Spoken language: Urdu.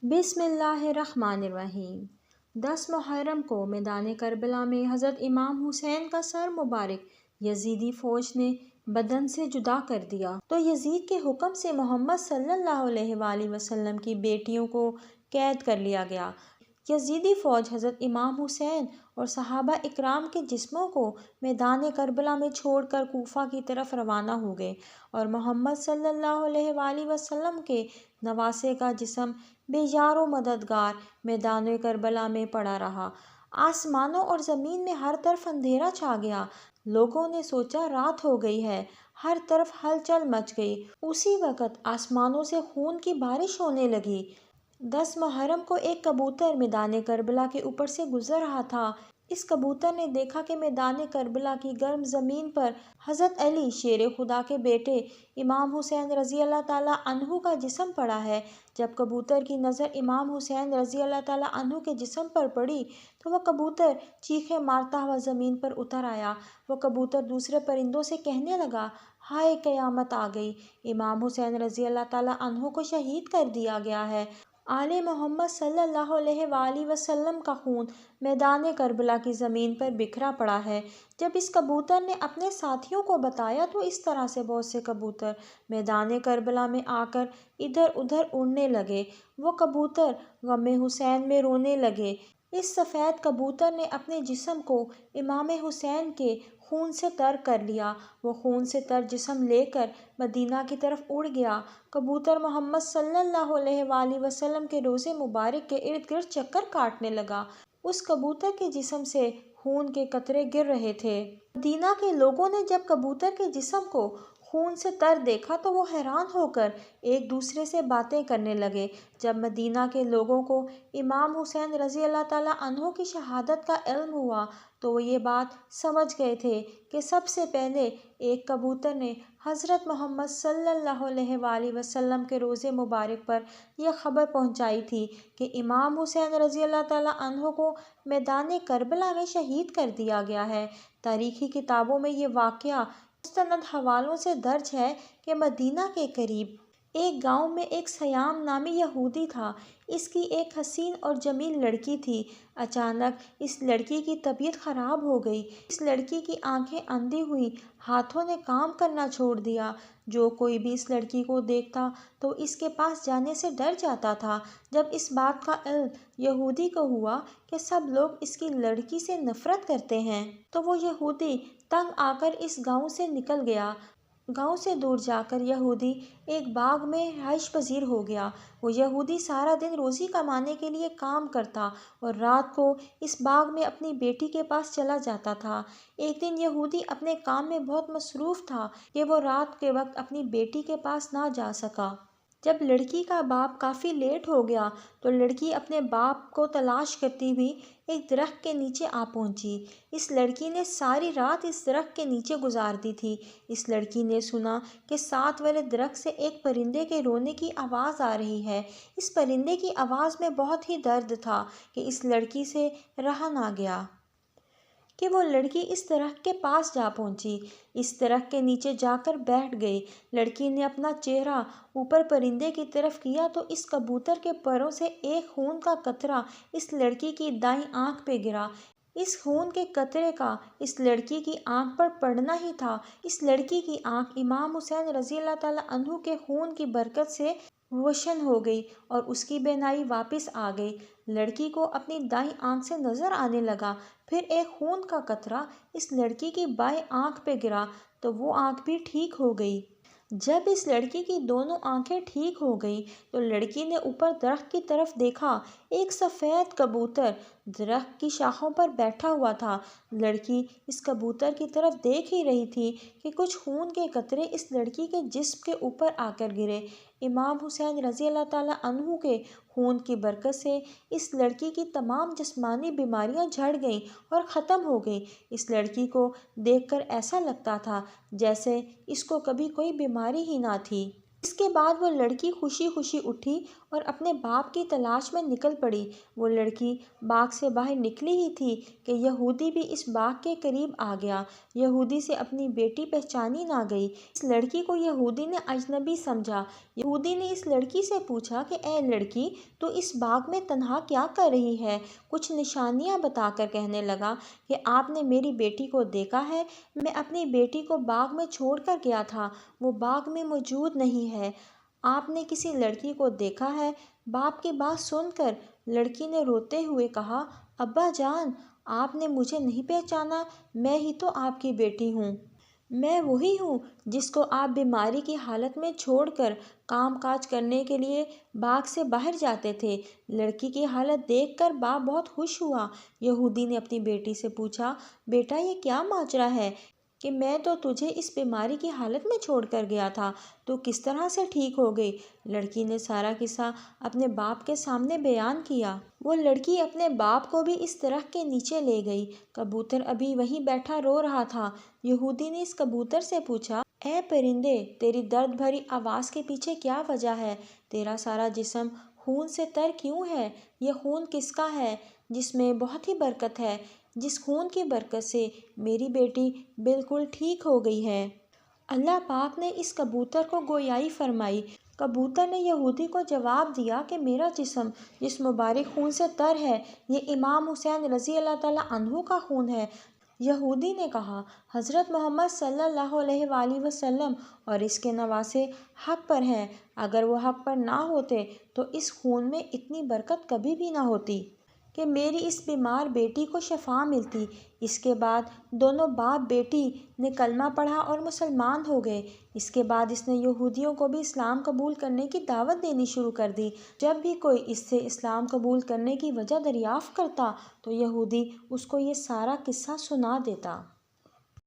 بسم اللہ الرحمن الرحیم۔ 10 محرم کو میدان کربلا میں حضرت امام حسین کا سر مبارک یزیدی فوج نے بدن سے جدا کر دیا تو یزید کے حکم سے محمد صلی اللہ علیہ وآلہ وسلم کی بیٹیوں کو قید کر لیا گیا۔ یزیدی فوج حضرت امام حسین اور صحابہ اکرام کے جسموں کو میدان کربلا میں چھوڑ کر کوفہ کی طرف روانہ ہو گئے اور محمد صلی اللہ علیہ وآلہ وسلم کے نواسے کا جسم بے یار و مددگار میدان کربلا میں پڑا رہا۔ آسمانوں اور زمین میں ہر طرف اندھیرا چھا گیا۔ لوگوں نے سوچا رات ہو گئی ہے، ہر طرف ہلچل مچ گئی۔ اسی وقت آسمانوں سے خون کی بارش ہونے لگی۔ 10 محرم کو ایک کبوتر میدان کربلا کے اوپر سے گزر رہا تھا۔ اس کبوتر نے دیکھا کہ میدان کربلا کی گرم زمین پر حضرت علی شیر خدا کے بیٹے امام حسین رضی اللہ تعالیٰ عنہ کا جسم پڑا ہے۔ جب کبوتر کی نظر امام حسین رضی اللہ تعالیٰ عنہ کے جسم پر پڑی تو وہ کبوتر چیخیں مارتا ہوا زمین پر اتر آیا۔ وہ کبوتر دوسرے پرندوں سے کہنے لگا، ہائے قیامت آ گئی، امام حسین رضی اللہ تعالیٰ عنہ کو شہید کر دیا گیا ہے۔ آل محمد صلی اللہ علیہ وآلہ وسلم کا خون میدان کربلا کی زمین پر بکھرا پڑا ہے۔ جب اس کبوتر نے اپنے ساتھیوں کو بتایا تو اس طرح سے بہت سے کبوتر میدان کربلا میں آ کر ادھر ادھر اڑنے لگے۔ وہ کبوتر غم حسین میں رونے لگے۔ اس سفید کبوتر نے اپنے جسم کو امام حسین کے خون سے تر کر لیا۔ وہ خون سے تر جسم لے کر مدینہ کی طرف اڑ گیا۔ کبوتر محمد صلی اللہ علیہ وآلہ وسلم کے روضے مبارک کے ارد گرد چکر کاٹنے لگا۔ اس کبوتر کے جسم سے خون کے قطرے گر رہے تھے۔ مدینہ کے لوگوں نے جب کبوتر کے جسم کو خون سے تر دیکھا تو وہ حیران ہو کر ایک دوسرے سے باتیں کرنے لگے۔ جب مدینہ کے لوگوں کو امام حسین رضی اللہ تعالیٰ عنہ کی شہادت کا علم ہوا تو وہ یہ بات سمجھ گئے تھے کہ سب سے پہلے ایک کبوتر نے حضرت محمد صلی اللہ علیہ وآلہ وسلم کے روضے مبارک پر یہ خبر پہنچائی تھی کہ امام حسین رضی اللہ تعالیٰ عنہ کو میدان کربلا میں شہید کر دیا گیا ہے۔ تاریخی کتابوں میں یہ واقعہ مستند حوالوں سے درج ہے کہ مدینہ کے قریب ایک گاؤں میں ایک سیام نامی یہودی تھا۔ اس کی ایک حسین اور جمیل لڑکی تھی۔ اچانک اس لڑکی کی طبیعت خراب ہو گئی۔ اس لڑکی کی آنکھیں اندھی ہوئیں، ہاتھوں نے کام کرنا چھوڑ دیا۔ جو کوئی بھی اس لڑکی کو دیکھتا تو اس کے پاس جانے سے ڈر جاتا تھا۔ جب اس بات کا علم یہودی کو ہوا کہ سب لوگ اس کی لڑکی سے نفرت کرتے ہیں تو وہ یہودی تنگ آ کر اس گاؤں سے نکل گیا۔ گاؤں سے دور جا کر یہودی ایک باغ میں رہائش پذیر ہو گیا۔ وہ یہودی سارا دن روزی کمانے کے لیے کام کرتا اور رات کو اس باغ میں اپنی بیٹی کے پاس چلا جاتا تھا۔ ایک دن یہودی اپنے کام میں بہت مصروف تھا کہ وہ رات کے وقت اپنی بیٹی کے پاس نہ جا سکا۔ جب لڑکی کا باپ کافی لیٹ ہو گیا تو لڑکی اپنے باپ کو تلاش کرتی ہوئی ایک درخت کے نیچے آ پہنچی۔ اس لڑکی نے ساری رات اس درخت کے نیچے گزار دی تھی۔ اس لڑکی نے سنا کہ ساتھ والے درخت سے ایک پرندے کے رونے کی آواز آ رہی ہے۔ اس پرندے کی آواز میں بہت ہی درد تھا کہ اس لڑکی سے رہا نہ گیا کہ وہ لڑکی اس درخت کے پاس جا پہنچی۔ اس درخت کے نیچے جا کر بیٹھ گئی۔ لڑکی نے اپنا چہرہ اوپر پرندے کی طرف کیا تو اس کبوتر کے پروں سے ایک خون کا قطرہ اس لڑکی کی دائیں آنکھ پہ گرا۔ اس خون کے قطرے کا اس لڑکی کی آنکھ پر پڑنا ہی تھا۔ اس لڑکی کی آنکھ امام حسین رضی اللہ تعالیٰ عنہ کے خون کی برکت سے روشن ہو گئی اور اس کی بینائی واپس آ گئی۔ لڑکی کو اپنی دائیں آنکھ سے نظر آنے لگا۔ پھر ایک خون کا قطرہ اس لڑکی کی بائیں آنکھ پہ گرا تو وہ آنکھ بھی ٹھیک ہو گئی۔ جب اس لڑکی کی دونوں آنکھیں ٹھیک ہو گئیں تو لڑکی نے اوپر درخت کی طرف دیکھا۔ ایک سفید کبوتر درخت کی شاخوں پر بیٹھا ہوا تھا۔ لڑکی اس کبوتر کی طرف دیکھ ہی رہی تھی کہ کچھ خون کے قطرے اس لڑکی کے جسم کے اوپر آ کر گرے۔ امام حسین رضی اللہ تعالیٰ عنہ کے خون کی برکت سے اس لڑکی کی تمام جسمانی بیماریاں جھڑ گئیں اور ختم ہو گئیں۔ اس لڑکی کو دیکھ کر ایسا لگتا تھا جیسے اس کو کبھی کوئی بیماری ہی نہ تھی۔ اس کے بعد وہ لڑکی خوشی خوشی اٹھی اور اپنے باپ کی تلاش میں نکل پڑی۔ وہ لڑکی باغ سے باہر نکلی ہی تھی کہ یہودی بھی اس باغ کے قریب آ گیا۔ یہودی سے اپنی بیٹی پہچانی نہ گئی۔ اس لڑکی کو یہودی نے اجنبی سمجھا۔ یہودی نے اس لڑکی سے پوچھا کہ اے لڑکی، تو اس باغ میں تنہا کیا کر رہی ہے؟ کچھ نشانیاں بتا کر کہنے لگا کہ آپ نے میری بیٹی کو دیکھا ہے؟ میں اپنی بیٹی کو باغ میں چھوڑ کر گیا تھا، وہ باغ میں موجود نہیں ہے۔ آپ نے کسی لڑکی کو دیکھا ہے؟ باپ کی بات سن کر لڑکی نے روتے ہوئے کہا، ابا جان، آپ نے مجھے نہیں پہچانا، میں ہی تو آپ کی بیٹی ہوں۔ میں وہی ہوں جس کو آپ بیماری کی حالت میں چھوڑ کر کام کاج کرنے کے لیے باغ سے باہر جاتے تھے۔ لڑکی کی حالت دیکھ کر باپ بہت خوش ہوا۔ یہودی نے اپنی بیٹی سے پوچھا، بیٹا یہ کیا ماجرا ہے کہ میں تو تجھے اس بیماری کی حالت میں چھوڑ کر گیا تھا، تو کس طرح سے ٹھیک ہو گئی؟ لڑکی نے سارا قصہ اپنے باپ کے سامنے بیان کیا۔ وہ لڑکی اپنے باپ کو بھی اس درخت کے نیچے لے گئی۔ کبوتر ابھی وہیں بیٹھا رو رہا تھا۔ یہودی نے اس کبوتر سے پوچھا، اے پرندے، تیری درد بھری آواز کے پیچھے کیا وجہ ہے؟ تیرا سارا جسم خون سے تر کیوں ہے؟ یہ خون کس کا ہے جس میں بہت ہی برکت ہے، جس خون کی برکت سے میری بیٹی بالکل ٹھیک ہو گئی ہے؟ اللہ پاک نے اس کبوتر کو گویائی فرمائی۔ کبوتر نے یہودی کو جواب دیا کہ میرا جسم جس مبارک خون سے تر ہے، یہ امام حسین رضی اللہ تعالیٰ عنہ کا خون ہے۔ یہودی نے کہا، حضرت محمد صلی اللہ علیہ وآلہ وسلم اور اس کے نواسے حق پر ہیں، اگر وہ حق پر نہ ہوتے تو اس خون میں اتنی برکت کبھی بھی نہ ہوتی کہ میری اس بیمار بیٹی کو شفا ملتی۔ اس کے بعد دونوں باپ بیٹی نے کلمہ پڑھا اور مسلمان ہو گئے۔ اس کے بعد اس نے یہودیوں کو بھی اسلام قبول کرنے کی دعوت دینی شروع کر دی۔ جب بھی کوئی اس سے اسلام قبول کرنے کی وجہ دریافت کرتا تو یہودی اس کو یہ سارا قصہ سنا دیتا۔